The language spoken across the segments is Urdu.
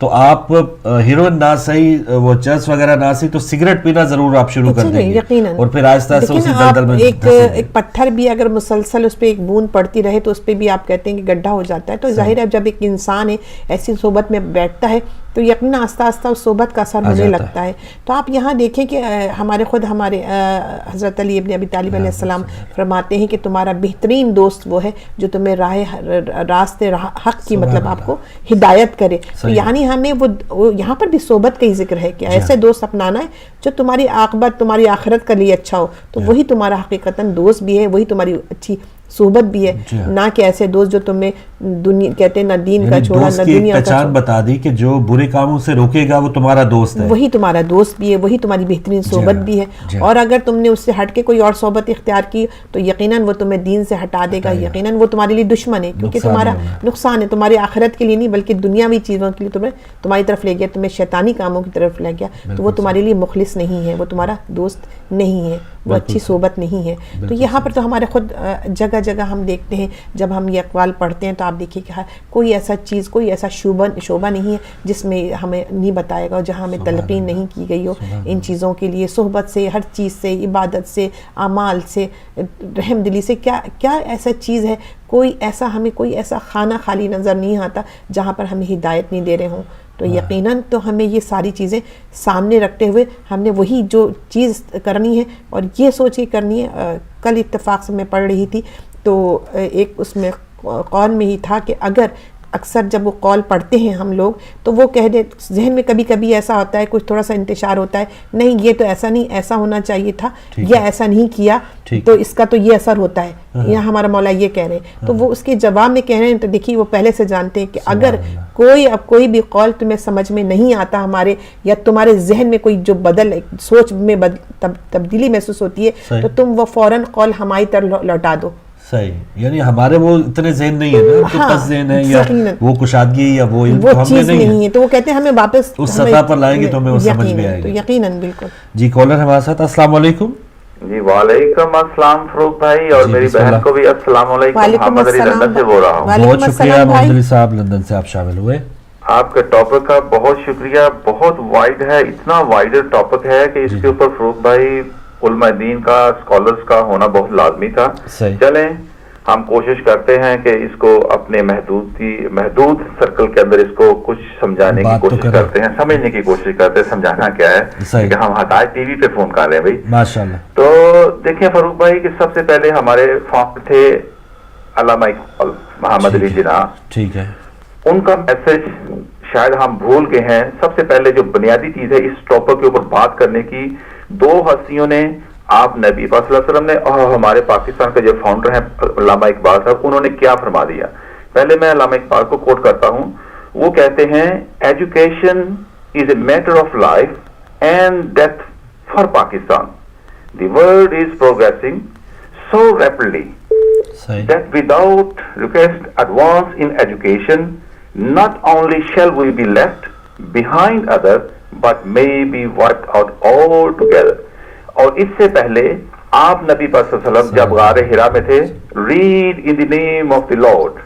تو آپ ہیروئن نہ صحیح وہ چرس وغیرہ نہ صحیح تو سگریٹ پینا ضرور آپ شروع کر دیں گے اور پھر آہستہ آہستہ اسی دلدل میں ایک پتھر بھی اگر مسلسل اس پہ ایک بوند پڑتی رہے تو اس پہ بھی آپ کہتے ہیں کہ گڈھا ہو جاتا ہے. تو ظاہر ہے جب ایک انسان ہے ایسی صحبت میں بیٹھتا ہے تو یقیناً آہستہ آہستہ اس صحبت کا اثر ہونے لگتا ہے. تو آپ یہاں دیکھیں کہ ہمارے حضرت علی ابن ابی طالب علیہ السلام فرماتے ہیں کہ تمہارا بہترین دوست وہ ہے جو تمہیں راستے حق کی مطلب آپ کو ہدایت کرے. تو یعنی ہمیں وہ یہاں پر بھی صحبت کا ہی ذکر ہے کہ ایسے دوست اپنانا ہے جو تمہاری عاقبت تمہاری آخرت کے لیے اچھا ہو. تو وہی تمہارا حقیقتاً دوست بھی ہے, وہی تمہاری اچھی صحبت بھی ہے, نہ کہ ایسے دوست جو تمہیں دنیا کہتے ہیں نہ دین کا چھوڑا نہ دنیا کا پہچان بتا دی کہ جو برے کاموں سے روکے گا وہ تمہارا دوست ہے, وہی تمہارا دوست بھی ہے, وہی تمہاری بہترین صحبت بھی ہے. اور اگر تم نے اس سے ہٹ کے کوئی اور صحبت اختیار کی تو یقیناً وہ تمہیں دین سے ہٹا دے گا, یقیناً وہ تمہارے لیے دشمن ہے, کیونکہ تمہارا نقصان ہے تمہاری آخرت کے لیے نہیں بلکہ دنیاوی چیزوں کے لیے تمہاری طرف لے گیا, تمہیں شیطانی کاموں کی طرف لے گیا. تو وہ تمہارے لیے مخلص نہیں ہے, وہ تمہارا دوست نہیں ہے, وہ اچھی صحبت نہیں ہے. تو یہاں پر تو ہمارے خود جگہ جگہ ہم دیکھتے ہیں جب ہم یہ اقوال پڑھتے ہیں تو آپ دیکھیے کہ کوئی ایسا چیز کوئی ایسا شعبہ نہیں ہے جس میں ہمیں نہیں بتائے گا, جہاں ہمیں تلقین نہیں کی گئی ہو ان چیزوں کے لیے, صحبت سے, ہر چیز سے, عبادت سے, اعمال سے, رحم دلی سے. کیا ایسا چیز ہے, ہمیں کوئی ایسا خانہ خالی نظر نہیں آتا جہاں پر ہمیں ہدایت نہیں دے رہے ہوں. تو یقیناً تو ہمیں یہ ساری چیزیں سامنے رکھتے ہوئے ہم نے وہی جو چیز کرنی ہے اور یہ سوچ کے کرنی ہے. کل اتفاق سے میں پڑھ رہی تھی تو ایک اس میں قول میں ہی تھا کہ اگر اکثر جب وہ قول پڑھتے ہیں ہم لوگ تو وہ کہہ دے, ذہن میں کبھی کبھی ایسا ہوتا ہے, کچھ تھوڑا سا انتشار ہوتا ہے, نہیں یہ تو ایسا نہیں, ایسا ہونا چاہیے تھا, یا ایسا نہیں کیا تو اس کا تو یہ اثر ہوتا ہے, یا ہمارا مولا یہ کہہ رہے ہیں. تو وہ اس کے جواب میں کہہ رہے ہیں تو دیکھیے وہ پہلے سے جانتے ہیں کہ اگر کوئی بھی قول تمہیں سمجھ میں نہیں آتا ہمارے, یا تمہارے ذہن میں کوئی جو سوچ میں تبدیلی محسوس ہوتی ہے تو تم وہ فوراً قول ہماری طرف لوٹا دو. صحیح, یعنی ہمارے وہ اتنے ذہن نہیں ہے نا, پس ذہن ہے یا وہ کشادگی یا وہ علم تو ہم نے نہیں ہے, تو وہ کہتے ہیں ہمیں واپس اس سطح پر لائیں گے تو ہمیں وہ سمجھ میں آئے گی. یقیناً بالکل. جی کالر ہمارے ساتھ, السلام علیکم. جی وعلیکم السلام فروخ بھائی, اور میری بہن کو بھی السلام علیکم. محمد علی لندن سے بول رہا ہوں. بہت شکریہ محمد علی صاحب, لندن سے آپ شامل ہوئے. آپ کے ٹاپک کا بہت شکریہ, بہت وائڈ ہے, اتنا وائڈر ٹاپک ہے کہ اس کے اوپر فروخ بھائی علماء دین کا, اسکالرز کا ہونا بہت لازمی تھا. چلیں ہم کوشش کرتے ہیں کہ اس کو اپنے محدود سرکل کے اندر اس کو کچھ سمجھانے کی کوشش کرتے ہیں, سمجھنے کی کوشش کرتے ہیں. سمجھانا کیا ہے کہ ہم ہدایت ٹی وی پہ فون کر رہے ہیں بھائی, ماشاءاللہ. تو دیکھیں فاروق بھائی کہ سب سے پہلے ہمارے فاؤنڈر تھے علامہ اقبال محمد علی جناح, ٹھیک ہے, ان کا میسج شاید ہم بھول گئے ہیں. سب سے پہلے جو بنیادی چیز ہے اس ٹاپک کے اوپر بات کرنے کی, دو ہستیوں نے, آپ نبی پاک صلی اللہ علیہ وسلم نے اور ہمارے پاکستان کے جو فاؤنڈر ہیں علامہ اقبال صاحب, انہوں نے کیا فرما دیا. پہلے میں علامہ اقبال کو کوٹ کرتا ہوں. وہ کہتے ہیں education is a matter of life and death for Pakistan. The world is progressing so rapidly that without request advance in education not only shall we be left behind others but may be wiped out altogether. اور اس سے پہلے آپ نبی صلی اللہ علیہ وسلم جب غار حرا میں تھے, read in the name of the Lord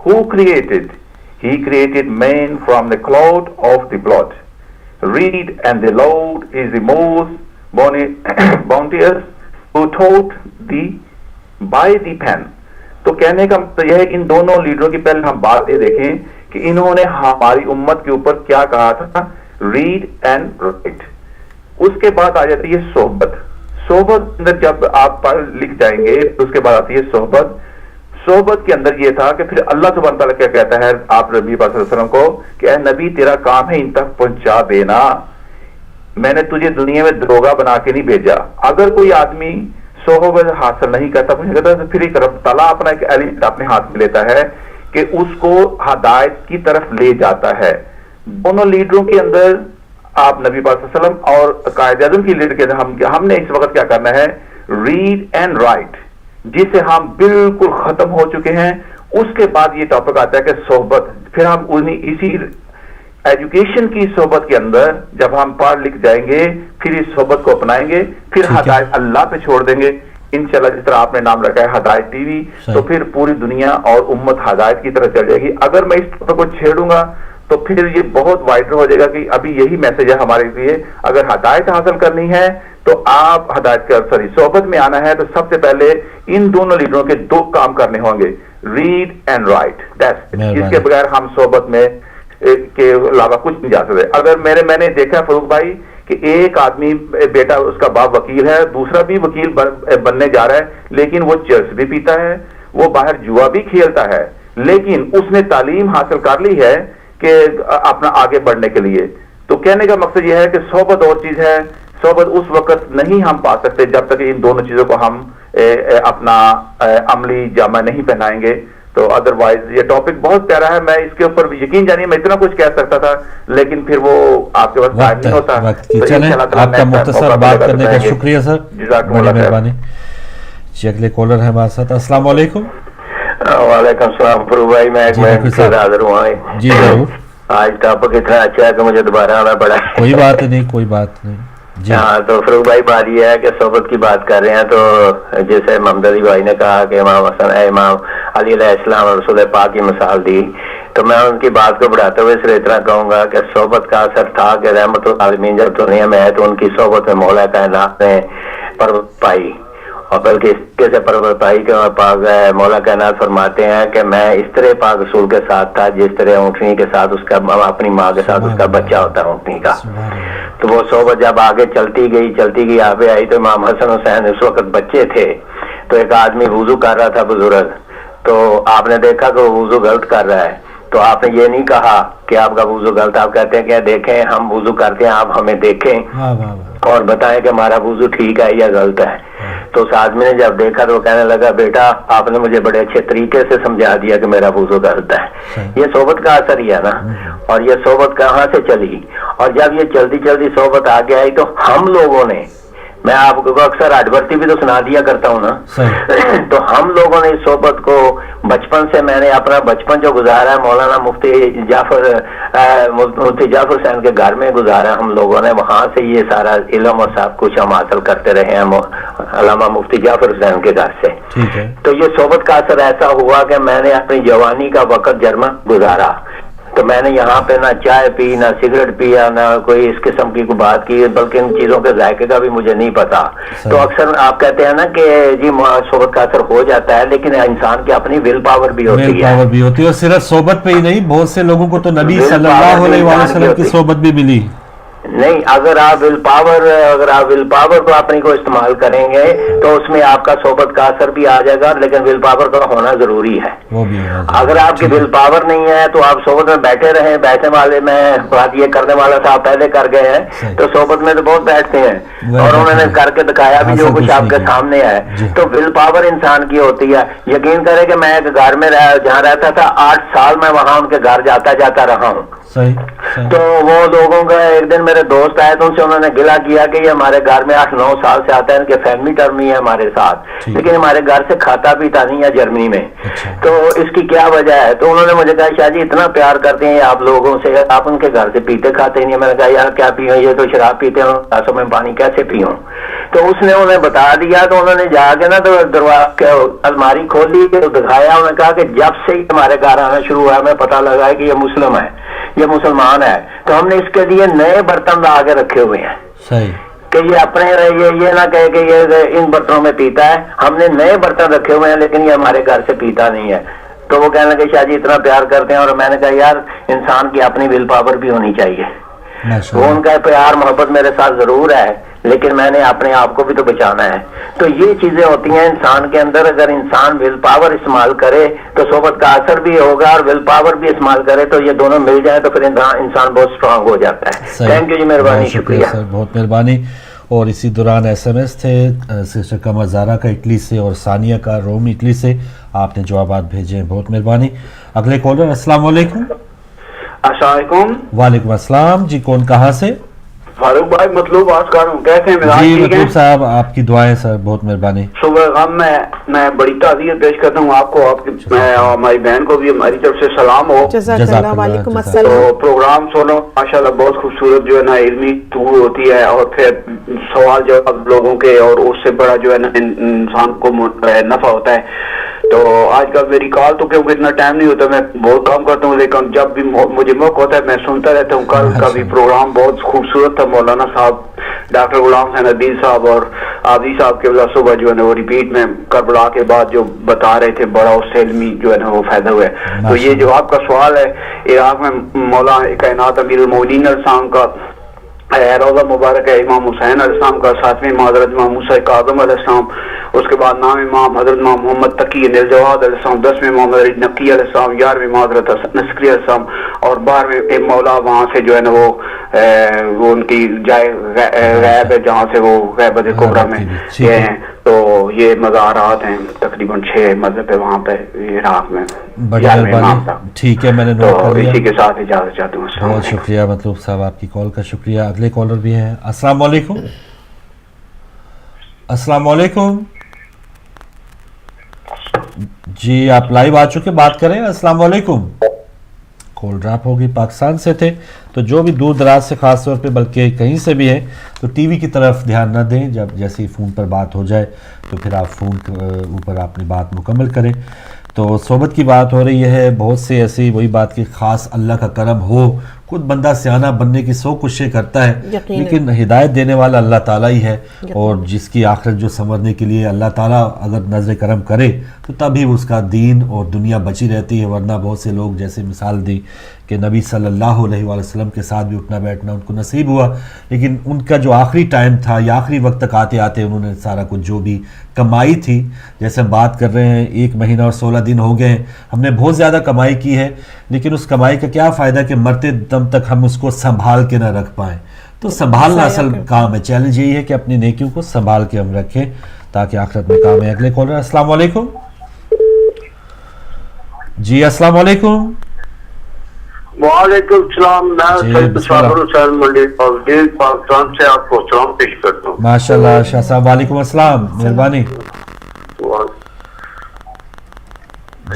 who created, he created man from the cloud of the blood. Read and the Lord is the most bounteous who taught thee by the pen. تو کہنے کا مطلب یہ ہے کہ ان دونوں لیڈروں کی پہلے ہم بات یہ دیکھیں کہ انہوں نے ہماری امت کے اوپر کیا کہا تھا, ریڈ اینڈ رائٹ. اس کے بعد آ جاتی ہے صحبت. صحبت اندر جب آپ لکھ جائیں گے تو اس کے بعد آتی ہے صحبت. صحبت کے اندر یہ تھا کہ پھر اللہ سبحانہ تعالیٰ کیا کہتا ہے آپ نبی پاک صلی اللہ علیہ وسلم کو کہ اے نبی تیرا کام ہے ان تک پہنچا دینا, میں نے تجھے دنیا میں دروگا بنا کے نہیں بھیجا. اگر کوئی آدمی صحبت حاصل نہیں کرتا تو پھر ایک رب تعالیٰ اپنا ایک ایلیمنٹ اپنے ہاتھ میں لیتا ہے کہ اس کو ہدایت کی طرف لے جاتا ہے. دونوں لیڈروں کے اندر آپ نبی پاک صلی اللہ علیہ وسلم اور قائد اعظم کی لیڈر کے اندر ہم نے اس وقت کیا کرنا ہے, ریڈ اینڈ رائٹ, جسے ہم بالکل ختم ہو چکے ہیں. اس کے بعد یہ ٹاپک آتا ہے کہ صحبت. پھر ہم اسی ایجوکیشن کی صحبت کے اندر جب ہم پڑھ لکھ جائیں گے پھر اس صحبت کو اپنائیں گے, پھر ہدایت اللہ پہ چھوڑ دیں گے انشاءاللہ. جس طرح آپ نے نام رکھا ہے ہدایت ٹی وی, تو پھر پوری دنیا اور امت ہدایت کی طرف چل جائے گی. اگر میں اس ٹاپک کو چھیڑوں گا تو پھر یہ بہت وائڈر ہو جائے گا کہ ابھی یہی میسج ہے ہمارے لیے. اگر ہدایت حاصل کرنی ہے تو آپ صحبت میں آنا ہے تو سب سے پہلے ان دونوں لیڈروں کے 2 کام کرنے ہوں گے, ریڈ اینڈ رائٹ. اس کے بغیر ہم صحبت میں کے علاوہ کچھ نہیں جا سکتے. اگر میں نے دیکھا فاروق بھائی کہ ایک آدمی بیٹا اس کا باپ وکیل ہے, دوسرا بھی وکیل بننے جا رہا ہے, لیکن وہ چرس بھی پیتا ہے, وہ باہر جوا بھی کھیلتا ہے, لیکن اس نے تعلیم حاصل کر لی ہے کہ اپنا آگے بڑھنے کے لیے. تو کہنے کا مقصد یہ ہے کہ صحبت اور چیز ہے, صحبت اس وقت نہیں ہم پا سکتے جب تک ان دونوں چیزوں کو ہم اپنا عملی جامہ نہیں پہنائیں گے. تو ادروائز یہ ٹاپک بہت پیارا ہے, میں اس کے اوپر یقین جانیے میں اتنا کچھ کہہ سکتا تھا, لیکن پھر وہ آپ کے پاس ٹائم نہیں ہوتا. چلیں, آپ کا مختصر بات کرنے کا شکریہ سر, بڑی مہربانی. جی اگلے کالر ہے ہمارے ساتھ. السلام علیکم. وعلیکم السلام فروغ بھائی, میں حاضر ہوا ہوں. جی ضرور. آج ٹاپک اتنا اچھا ہے کہ مجھے دوبارہ آنا پڑا. کوئی بات نہیں, کوئی بات نہیں. ہاں تو فروغ بھائی بات یہ ہے کہ صحبت کی بات کر رہے ہیں, تو جیسے محمد علی بھائی نے کہا کہ امام حسن امام علی علیہ السلام اور رسول پاک کی مثال دی, تو میں ان کی بات کو بڑھاتے ہوئے صرف اتنا کہوں گا کہ صحبت کا اثر تھا کہ رحمت العالمین جب دنیا میں ہے تو ان کی صحبت میں مولا کائنات نے پرورت پائی, اور بلکہ اس طریقے سے پرورت پائی کہ پاک مولا کائنات فرماتے ہیں کہ میں اس طرح پاک رسول کے ساتھ تھا جس طرح اونٹنی کے ساتھ اس کا اپنی ماں کے ساتھ اس کا بچہ ہوتا ہے اونٹنی کا. تو وہ صحبت جب آگے چلتی گئی آگے آئی تو امام حسن حسین اس وقت بچے تھے. تو ایک آدمی وضو کر رہا تھا بزرگ, تو آپ نے دیکھا کہ وہ وضو غلط کر رہا ہے, تو آپ نے یہ نہیں کہا کہ آپ کا وضو غلط, آپ کہتے ہیں کہ دیکھیں ہم وضو کرتے ہیں, آپ ہمیں دیکھیں اور بتائیں کہ ہمارا وضو ٹھیک ہے یا غلط ہے. تو اس آدمی نے جب دیکھا تو وہ کہنے لگا بیٹا آپ نے مجھے بڑے اچھے طریقے سے سمجھا دیا کہ میرا وضو غلط ہے. یہ صحبت کا اثر ہی ہے نا. اور یہ صحبت کہاں سے چلی, اور جب یہ چلتی صحبت آگے آئی تو ہم لوگوں نے, میں آپ کو اکثر اڈورٹی بھی تو سنا دیا کرتا ہوں نا, تو ہم لوگوں نے اس صحبت کو بچپن سے, میں نے اپنا بچپن جو گزارا ہے مولانا مفتی جعفر حسین کے گھر میں گزارا ہم لوگوں نے, وہاں سے یہ سارا علم اور سب کچھ ہم حاصل کرتے رہے ہیں علامہ مفتی جعفر حسین کے گھر سے. تو یہ صحبت کا اثر ایسا ہوا کہ میں نے اپنی جوانی کا وقت جرمن گزارا, تو میں نے یہاں پہ نہ چائے پی, نہ سگریٹ پیا, نہ کوئی اس قسم کی کوئی بات کی, بلکہ ان چیزوں کے ذائقے کا بھی مجھے نہیں پتا. تو اکثر آپ کہتے ہیں نا کہ جی صحبت کا اثر ہو جاتا ہے, لیکن انسان کی اپنی ول پاور بھی ہوتی ہے. اور صرف صحبت پہ ہی نہیں, بہت سے لوگوں کو تو نبی صلی اللہ علیہ وسلم کی صحبت بھی ملی. نہیں, اگر آپ ول پاور کو اپنی کو استعمال کریں گے تو اس میں آپ کا صحبت کا اثر بھی آ جائے گا, لیکن ول پاور کا ہونا ضروری ہے. اگر آپ کی ول پاور نہیں ہے تو آپ صحبت میں بیٹھے رہیں, بیٹھنے والے میں بات یہ کرنے والا صاحب پہلے کر گئے ہیں, تو صحبت میں تو بہت بیٹھتے ہیں اور انہوں نے کر کے دکھایا بھی جو کچھ آپ کے سامنے ہے. تو ول پاور انسان کی ہوتی ہے. یقین کرے کہ میں ایک گھر میں جہاں رہتا تھا 8 سال میں وہاں ان کے گھر جاتا رہا ہوں. تو وہ لوگوں کا ایک دن میرے دوست آئے تو ان سے انہوں نے گلا کیا کہ یہ ہمارے گھر میں 8-9 سال سے آتا ہے, ان کے فیملی ٹرم ہی ہے ہمارے ساتھ, لیکن ہمارے گھر سے کھاتا پیتا نہیں ہے جرمنی میں. تو اس کی کیا وجہ ہے؟ تو انہوں نے مجھے کہا شاہ جی اتنا پیار کرتے ہیں آپ لوگوں سے, آپ ان کے گھر سے پیتے کھاتے نہیں. میں نے کہا یار کیا پیوں, یہ تو شراب پیتے ہیں, گلاسوں میں پانی کیسے پیوں؟ تو اس نے انہیں بتا دیا. تو انہوں نے جا کے نا تو دروازے الماری کھولی, دکھایا, انہوں نے کہا کہ جب سے ہمارے گھر آنا شروع ہوا ہمیں پتا لگا کہ یہ مسلم ہے, یہ مسلمان ہے. تو ہم نے اس کے لیے نئے برتن لا کے رکھے ہوئے ہیں کہ یہ اپنے یہ نہ کہے کہ یہ ان برتنوں میں پیتا ہے. ہم نے نئے برتن رکھے ہوئے ہیں لیکن یہ ہمارے گھر سے پیتا نہیں ہے. تو وہ کہنے لگے شاہ جی اتنا پیار کرتے ہیں. اور میں نے کہا یار انسان کی اپنی ول پاور بھی ہونی چاہیے. وہ ان کا پیار محبت میرے ساتھ ضرور ہے, لیکن میں نے اپنے آپ کو بھی تو بچانا ہے. تو یہ چیزیں ہوتی ہیں انسان کے اندر. اگر انسان ول پاور استعمال کرے تو صحبت کا اثر بھی ہوگا, اور ول پاور بھی استعمال کرے تو یہ دونوں مل جائیں تو پھر انسان بہت اسٹرانگ ہو جاتا ہے. تھینک یو جی, مہربانی, شکریہ سر, بہت مہربانی. اور اسی دوران SMS تھے سسٹر قمر زارا کا اٹلی سے اور ثانیہ کا روم اٹلی سے, آپ نے جوابات بھیجے ہیں, بہت مہربانی. اگلے کالر. السلام علیکم. السلام علیکم. وعلیکم السلام. جی کون, کہاں سے؟ فاروق بھائی مطلوب بات کر رہا ہوں, کیسے ہیں؟ جی مطلوب صاحب آپ کی دعائیں سر, بہت مہربانی. صبح غم میں بڑی تعزیت پیش کرتا ہوں آپ کو, آپ کی ہماری بہن کو بھی ہماری طرف سے سلام ہو. جزاک اللہ. وعلیکم السلام. تو پروگرام سنو ماشاءاللہ, بہت خوبصورت جو ہے نا علمی ٹور ہوتی ہے, اور پھر سوال جواب لوگوں کے, اور اس سے بڑا جو ہے نا انسان کو نفع ہوتا ہے. تو آج کل میری کال تو کیونکہ اتنا ٹائم نہیں ہوتا، میں بہت کام کرتا ہوں، لیکن جب بھی مجھے موقع ہوتا ہے میں سنتا رہتا ہوں. کل کا بھی پروگرام بہت خوبصورت تھا، مولانا صاحب ڈاکٹر غلام حسین عدیل صاحب اور عابدی صاحب کے صبح جو ہے نا وہ ریپیٹ میں کربلا کے بعد جو بتا رہے تھے، بڑا اس سے علمی جو ہے نا وہ فائدہ ہوا ہے. تو یہ جو آپ کا سوال ہے، عراق میں مولانا کائنات امیر المومنین علیہ السلام کا روضہ مبارک ہے، امام حسین علیہ السلام کا، 7ویں امام حضرت امام موسیٰ کاظم علیہ السلام، اس کے بعد 9ویں امام حضرت امام محمد تقی الجواد علیہ السلام، 10ویں امام حضرت نقی علیہ السلام، 11ویں امام حضرت نصری علیہ السلام، اور 12ویں مولا وہاں سے جو ہے نا وہ ان کی جائے غیب ہے جہاں سے وہ غیبت کبریٰ میں گئے ہیں. تو یہ مزارات ہیں تقریباً 6 مذہب ہے وہاں پہ عراق میں. ٹھیک ہے، میں نے نوٹ کر لیا. اسی کے ساتھ اجازت چاہتا ہوں. بہت شکریہ مطلوب صاحب، آپ کی کال کا شکریہ. اگلے کالر بھی ہیں. السلام علیکم. السلام علیکم جی، آپ لائیو آ چکے، بات کریں. السلام علیکم. کال ڈراپ ہوگی. پاکستان سے تھے تو جو بھی دور دراز سے خاص طور پہ بلکہ کہیں سے بھی ہیں تو ٹی وی کی طرف دھیان نہ دیں. جب جیسے فون پر بات ہو جائے تو پھر آپ فون اوپر اپنی بات مکمل کریں. تو صحبت کی بات ہو رہی ہے، بہت سے ایسی وہی بات کہ خاص اللہ کا کرم ہو، خود بندہ سیانہ بننے کی 100 کوششیں کرتا ہے، لیکن ہدایت دینے والا اللہ تعالیٰ ہی ہے. اور جس کی آخرت جو سنورنے کے لیے اللہ تعالیٰ اگر نظر کرم کرے تو تبھی اس کا دین اور دنیا بچی رہتی ہے. ورنہ بہت سے لوگ جیسے مثال دی کہ نبی صلی اللہ علیہ وآلہ وسلم کے ساتھ بھی اٹھنا بیٹھنا ان کو نصیب ہوا، لیکن ان کا جو آخری ٹائم تھا یا آخری وقت تک آتے آتے انہوں نے سارا کچھ جو بھی کمائی تھی، جیسے ہم بات کر رہے ہیں 1 مہینہ اور 16 دن ہو گئے ہیں، ہم نے بہت زیادہ کمائی کی ہے، لیکن اس کمائی کا کیا فائدہ کہ مرتے دم تک ہم اس کو سنبھال کے نہ رکھ پائیں. تو سنبھالنا اصل کام ہے. چیلنج یہی ہے کہ اپنی نیکیوں کو سنبھال کے ہم رکھیں تاکہ آخرت میں کام ہے. اگلے کالر. السلام علیکم جی. السلام علیکم. وعلیکم السلام. میں سید صابر حسین منڈی پاکستان سے آپ کو سلام پیش کرتا ہوں. ماشاء اللہ شاہ صاحب. وعلیکم السلام، مہربانی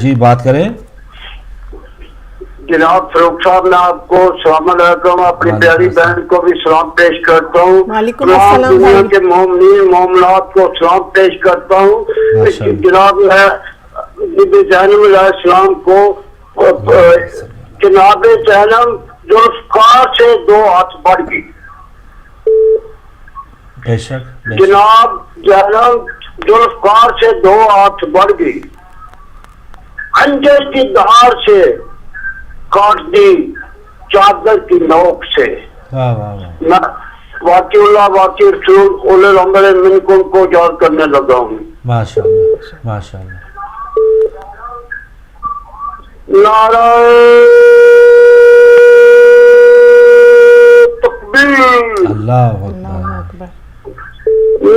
جی، بات کریں. جناب فروخ صاحب میں آپ کو السلام علیکم، اپنی پیاری بہن کو بھی سلام پیش کرتا ہوں. وعلیکم السلام. دنیا کے مومنین مومنات کو سلام پیش کرتا ہوں. جناب میں بی زینب علیہ السلام کو جناب زینب ذوالفقار سے 2 ہاتھ بڑھ گئی. بے شک جناب زینب ذوالفقار سے 2 ہاتھ بڑھ گئی، انجر کی دھار سے کاٹ دی چادر کی نوک سے. میں واقعی اللہ واقعی رسول اولو الامر منکم کو یاد کرنے لگا ہوں. ماشاء اللہ ماشاء اللہ. نعرہ تکبیر، اللہ اکبر.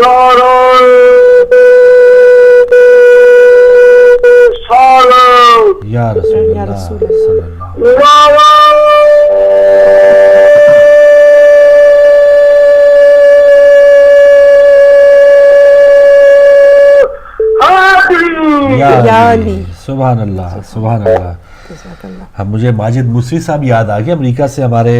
نعرہ رسالت یا رسول اللہ صلی اللہ علیہ وسلم. نعرہ یا علی. سبحان اللہ سبحان اللہ. ہم مجھے ماجد مصری صاحب یاد آ گیا، امریکہ سے ہمارے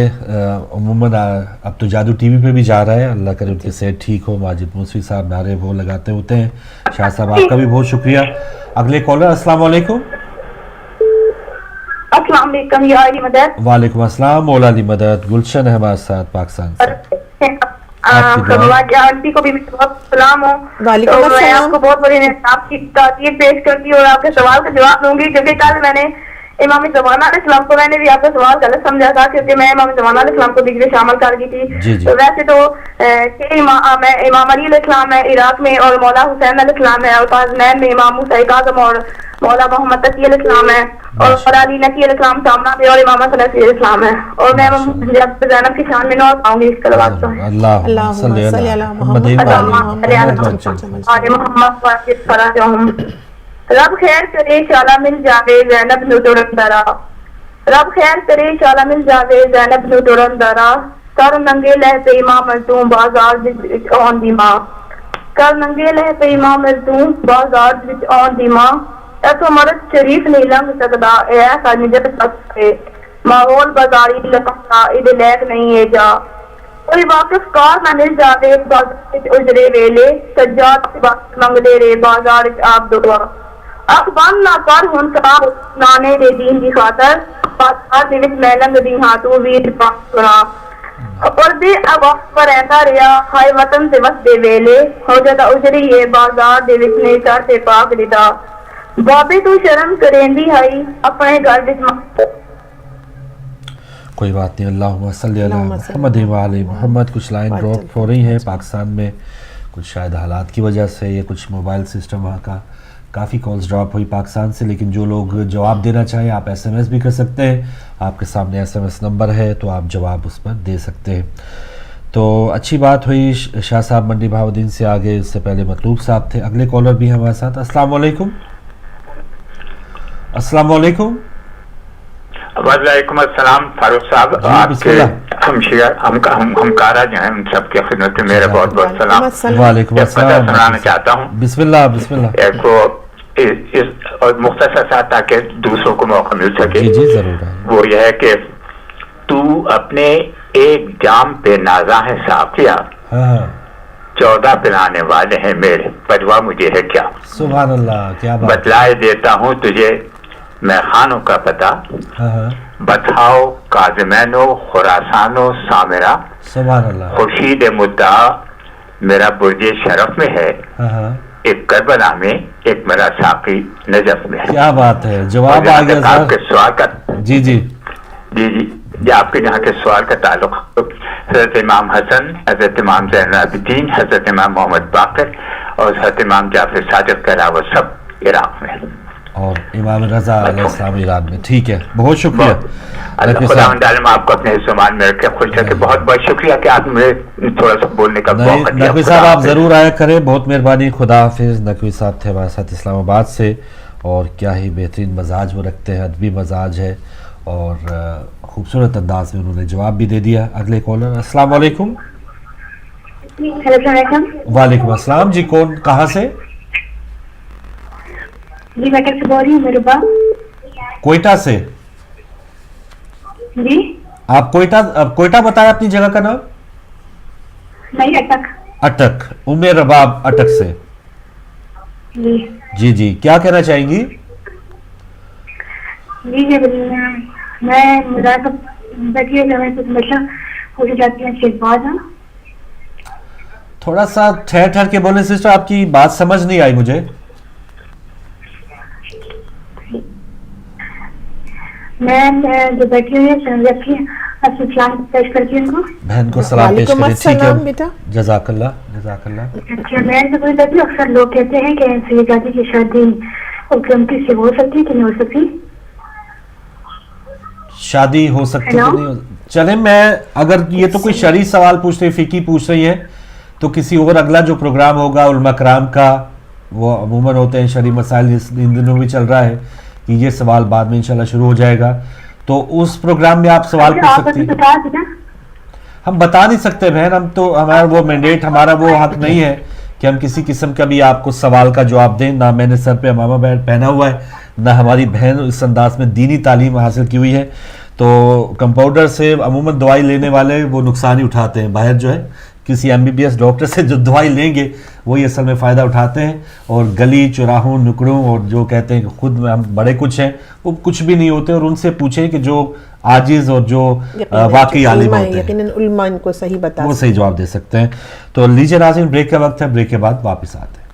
عموماً اب تو جادو ٹی وی پہ بھی جا رہا ہے، اللہ کرے ان کی صحت ٹھیک ہو. ماجد مصری صاحب نعرے وہ لگاتے ہوتے ہیں. شاہ صاحب آپ کا بھی بہت شکریہ. اگلے کالر. السلام علیکم. السلام علیکم یا علی مدد. وعلیکم السلام. مولا علی مدد. گلشن ہے ہمارے ساتھ پاکستان سے. آنٹی کو بھی بہت سلام ہو. وعلیکم السلام. میں آپ کو بہت بڑی آپ کی تعریف پیش کرتی ہوں اور آپ کے سوال کا جواب دوں گی، کیونکہ کل میں نے امام زمانہ علیہ السلام کو، میں نے بھی آپ کا سوال غلط سمجھا تھا کیونکہ میں امام زمانہ علیہ السلام کو ڈگری شامل کر گئی تھی. تو ویسے تو میں امام علی علیہ السلام ہے عراق میں، اور مولا حسین علیہ السلام ہے، اور پازمین میں امام موسیٰ کاظم اور مولا محمد تقی علیہ السلام ہے، اور مولا علی نقی علیہ السلام سامنا پہ، اور امام صلی علیہ السلام ہے. اور میں زینب کی شان میں نوٹ آؤں گی اس کے بعد. اللہ صلی علی محمد محمد. رب خیر کرے انشاءاللہ مل جاوے زینب نو ٹرندرا. رب خیر کرے انشاءاللہ مل جاوے زینب نو ٹرندرا. کر ننگے لہ پہ امام مردوں بازار وچ آن دی ماں. کر ننگے لہ پہ امام مردوں بازار وچ آن دی ماں. ایسو مرد شریف نہیں لنگ سکدا اے ایسا نجت سکتے. ماحول بازاری لکھا ادھے لیک نہیں ہے جا. کوئی واقف کار نہ مل جاوے بازار وچ اجرے ویلے. سجاد سے بات منگ دے رے بازار وچ آپ دعا. اخبان نہ کر ہن کا نانے دے دین دی خاطر پاس دے وچ میلنگ دی ہاتھوں ویر پاک کرا اور دے اب پر رہتا رہا ہائے وطن سے وس دے ویلے ہو جاتا اجری یہ بازار دے وچ نے چڑھتے پاک دیتا بابے تو شرم کریندی ہائی اپنے گھر وچ کوئی بات نہیں. اللہم صلی علی محمد وعلی محمد. کچھ لائن ڈراپ ہو رہی ہیں پاکستان میں کچھ شاید حالات کی وجہ سے یا کچھ موبائل سسٹم وہاں کا کافی کالز ڈراپ ہوئی پاکستان سے, لیکن جو لوگ جواب دینا چاہیں آپ ایس ایم ایس بھی کر سکتے ہیں. آپ کے سامنے ایس ایم ایس نمبر ہے تو آپ جواب اس پر دے سکتے ہیں. تو اچھی بات ہوئی. شاہ صاحب منڈی بہاؤالدین سے آگے, اس سے پہلے مطلوب صاحب تھے. اگلے کالر بھی ہمارے ساتھ. السلام علیکم. السلام علیکم. وعلیکم السلام فاروق صاحب. آپ کے ہمکارہ جو ہیں ان سب کی خدمت میں میرا بہت بہت سلام. وعلیکم السلام. سنانا چاہتا ہوں. بسم اللہ بسم اللہ. ایک اور مختصر سا تاکہ دوسروں کو موقع مل سکے. جی ضرور. وہ یہ ہے کہ تو اپنے ایک جام پہ نازا ہے ساقیہ 14 پلانے والے ہیں میرے, پجوا مجھے ہے کیا. سبحان اللہ. کیا بات. بتلائے دیتا ہوں تجھے میں خانوں کا پتہ, بتاؤ کاظمینو خراسانو سامرا. سبحان اللہ. خورشید مدعا میرا برج شرف میں ہے, ایک کربلا میں ایک میرا ساقی نجف میں ہے. کیا بات ہے. جواب آ گیا آپ کے سوال کا. جی جی جی جی جی آپ کے جہاں کے سوال کا تعلق حضرت امام حسن, حضرت امام زین العابدین, حضرت امام محمد باقر اور حضرت امام جعفر صادق کے علاوہ سب عراق میں, اور امام رضا علیہ السلام ایران میں. ٹھیک ہے, بہت شکریہ. خدا عالم آپ کو اپنے زبان میں رکھے, خوش رکھے. بہت بہت شکریہ کہ آپ مجھے تھوڑا سا بولنے کا موقع دیا. نقوی صاحب آپ ضرور آیا کریں, بہت مہربانی. خدا حافظ. نقوی صاحب تھے ہمارے ساتھ اسلام آباد سے, اور کیا ہی بہترین مزاج وہ رکھتے ہیں, ادبی مزاج ہے, اور خوبصورت انداز میں انہوں نے جواب بھی دے دیا. اگلے کالر. السلام علیکم. وعلیکم السلام. جی کون, کہاں سے؟ جی میں سے بول رہی ہوں میرے باپ. کوئٹہ سے. جی آپ کوئٹہ بتایا اپنی جگہ کا نام. نہیں اٹک. اٹک. ام رباب اٹک سے. جی جی جی کیا کہنا چاہیں گی؟ جی میں مراقب بیٹھی ہمیشہ ہو جاتی ہیں شہباز. تھوڑا سا ٹھہر ٹھہر کے بولیں سسٹر, آپ کی بات سمجھ نہیں آئی مجھے. میں جو بیٹھی ہوئی ہے سلام پیش کرتی ہوں. بہن کو سلام پیش کریں. ٹھیک ہے بیٹا. جزاک اللہ جزاک اللہ. اچھا میں تو اکثر لوگ کہتے ہیں کہ سیدادی کی شادی کسی سے ہو سکتی کہ نہیں ہو سکتی. شادی ہو سکتی کہ نہیں. چلیں میں اگر یہ تو کوئی شرعی سوال پوچھ رہی, فقہی پوچھ رہی ہے, تو کسی اور اگلا جو پروگرام ہوگا علماء کرام کا, وہ عموماً ہوتے ہیں شرعی مسائل, ان دنوں بھی چل رہا ہے کہ یہ سوال بعد میں انشاءاللہ شروع ہو جائے گا, تو اس پروگرام میں آپ سوال پوچھ سکتی ہیں. ہم بتا نہیں سکتے بہن, ہم تو ہمارا وہ مینڈیٹ, ہمارا وہ حق نہیں ہے کہ ہم کسی قسم کا بھی آپ کو سوال کا جواب دیں. نہ میں نے سر پہ امامہ پہنا ہوا ہے, نہ ہماری بہن اس انداز میں دینی تعلیم حاصل کی ہوئی ہے. تو کمپاؤنڈر سے عموماً دوائی لینے والے وہ نقصان ہی اٹھاتے ہیں. باہر جو ہے کسی M B B S doctor سے جو دوائی لیں گے وہی اصل میں فائدہ اٹھاتے ہیں, اور گلی چوراہوں نکڑوں اور جو کہتے ہیں کہ خود میں ہم بڑے کچھ ہیں, وہ کچھ بھی نہیں ہوتے. اور ان سے پوچھیں کہ جو عاجز اور جو واقعی عالم ہوتے ہیں, یقیناً علماء ان کو صحیح بتا وہ صحیح جواب دے سکتے ہیں. تو لیجیے ناظرین, بریک کا وقت ہے, بریک کے بعد واپس آتے ہیں.